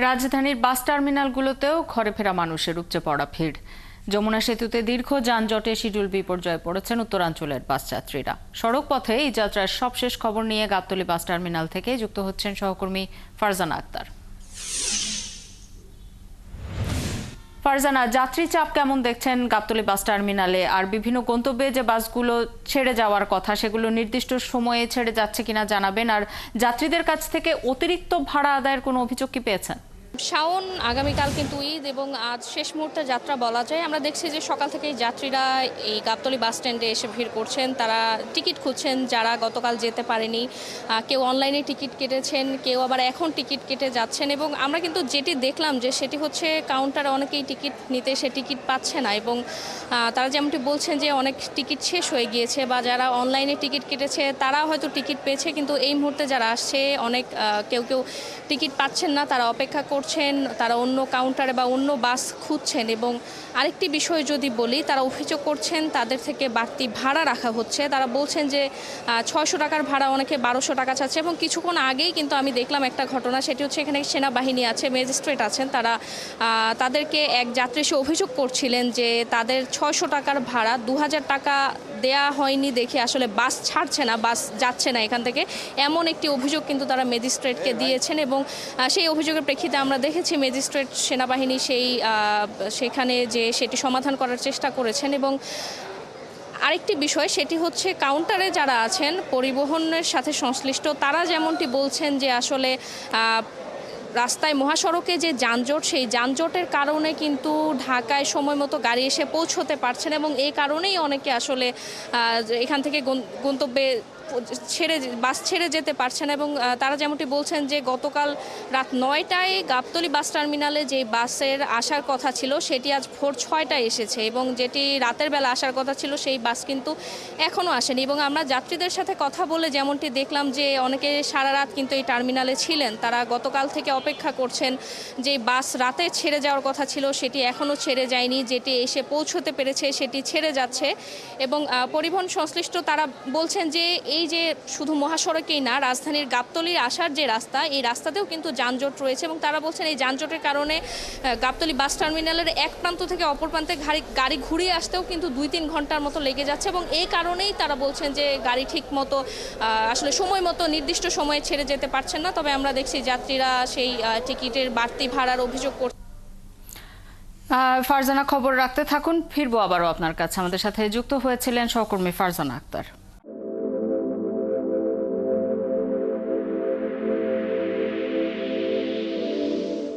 রাজধানীর বাস টার্মিনালগুলোতেও ঘরে ফেরা মানুষের উপচে পড়া ভিড়। যমুনা সেতুতে দীর্ঘ যানজটে শিডিউল বিপর্যয়ে পড়েছেন উত্তরাঞ্চলের বাস যাত্রীরা। সড়ক পথে এই যাত্রার সবশেষ খবর নিয়ে গাবতলী বাস টার্মিনাল থেকে যুক্ত হচ্ছেন সহকর্মী ফারজানা আক্তার। ফারজানা, যাত্রী চাপ কেমন দেখছেন গাবতলী বাস টার্মিনালে? আর বিভিন্ন গন্তব্যে যে বাসগুলো ছেড়ে যাওয়ার কথা সেগুলো নির্দিষ্ট সময়ে ছেড়ে যাচ্ছে কিনা জানাবেন। আর যাত্রীদের কাছ থেকে অতিরিক্ত ভাড়া আদায়ের কোনো অভিযোগ কি পেয়েছেন? শাওন, আগামীকাল কিন্তু ঈদ এবং আজ শেষ মুহূর্তে যাত্রা বলা যায়। আমরা দেখছি যে সকাল থেকেই যাত্রীরা এই গাবতলী বাস স্ট্যান্ডে এসে ভিড় করছেন। তারা টিকিট খুঁজছেন, যারা গতকাল যেতে পারেনি। কেউ অনলাইনে টিকিট কেটেছেন, কেউ আবার এখন টিকিট কেটে যাচ্ছেন। এবং আমরা কিন্তু যেটি দেখলাম যে সেটি হচ্ছে কাউন্টারে অনেকেই টিকিট নিতে এসে টিকিট পাচ্ছে না। এবং তারা যেমনটি বলছেন যে অনেক টিকিট শেষ হয়ে গিয়েছে, বা যারা অনলাইনে টিকিট কেটেছে তারা হয়তো টিকিট পেয়েছে, কিন্তু এই মুহূর্তে যারা আসছে অনেক কেউ টিকিট পাচ্ছেন না, তারা অপেক্ষা করছেন, তারা অন্য কাউন্টারে বা অন্য বাস খুঁজছেন। এবং আরেকটি বিষয় যদি বলি, তারা অভিযোগ করছেন তাদের থেকে বাড়তি ভাড়া রাখা হচ্ছে। তারা বলছেন যে 600 টাকার ভাড়া অনেকে 1200 টাকা চাচ্ছে। এবং কিছুক্ষণ আগেই কিন্তু আমি দেখলাম একটা ঘটনা, সেটি হচ্ছে এখানে সেনাবাহিনী আছে, ম্যাজিস্ট্রেট আছেন, তারা তাদেরকে এক যাত্রী এসে অভিযোগ করছিলেন যে তাদের 600 টাকার ভাড়া 2000 টাকা দেয়া হয়নি দেখে আসলে বাস ছাড়ছে না, বাস যাচ্ছে না এখান থেকে, এমন একটি অভিযোগ কিন্তু তারা ম্যাজিস্ট্রেটকে দিয়েছেন। এবং সেই অভিযোগের প্রেক্ষিতে আমরা দেখেছি ম্যাজিস্ট্রেট সেনাবাহিনী সেখানে যে সেটি সমাধান করার চেষ্টা করেছেন। এবং আরেকটি বিষয়, সেটি হচ্ছে কাউন্টারে যারা আছেন পরিবহনের সাথে সংশ্লিষ্ট, তারা যেমনটি বলছেন যে আসলে রাস্তায় মহাসড়কে যে যানজট, সেই যানজটের কারণে কিন্তু ঢাকায় সময় মতো গাড়ি এসে পৌঁছতে পারছেন। এবং এই কারণেই অনেকে আসলে এখান থেকে গন্তব্যে বাস ছেড়ে যেতে পারছে না। এবং তারা যেমনটি বলছেন যে গতকাল রাত 9টায় গাবতলী বাস টার্মিনালে যে বাসের আসার কথা ছিল সেটি আজ ভোর 6টায় এসেছে, এবং যেটি রাতের বেলা আসার কথা ছিল সেই বাস কিন্তু এখনও আসেনি। এবং আমরা যাত্রীদের সাথে কথা বলে যেমনটি দেখলাম যে অনেকে সারা রাত কিন্তু এই টার্মিনালে ছিলেন, তারা গতকাল থেকে অপেক্ষা করছেন। যে বাস রাতে ছেড়ে যাওয়ার কথা ছিল সেটি এখনও ছেড়ে যায়নি, যেটি এসে পৌঁছতে পেরেছে সেটি ছেড়ে যাচ্ছে। এবং পরিবহন সংশ্লিষ্ট তারা বলছেন যে এই যে শুধু মহাসড়কেই না, রাজধানীর গাবতলীর আসার যে রাস্তা, এই রাস্তাতেও কিন্তু যানজট রয়েছে। এবং তারা বলছেন এই যানজটের কারণে গাবতলী বাস টার্মিনালের এক প্রান্ত থেকে অপর প্রান্তে গাড়ি ঘুরিয়ে আসতেও কিন্তু 2-3 ঘন্টার মতো লেগে যাচ্ছে। এবং এই কারণেই তারা বলছেন যে গাড়ি ঠিক মতো আসলে সময় মতো নির্দিষ্ট সময়ে ছেড়ে যেতে পারছেন না। তবে আমরা দেখছি যাত্রীরা সেই টিকিটের বাড়তি ভাড়ার অভিযোগ করছে। ফারজানা, খবর রাখতে থাকুন, ফিরবো আবারও আপনার কাছে। আমাদের সাথে যুক্ত হয়েছিলেন সহকর্মী ফারজানা আক্তার।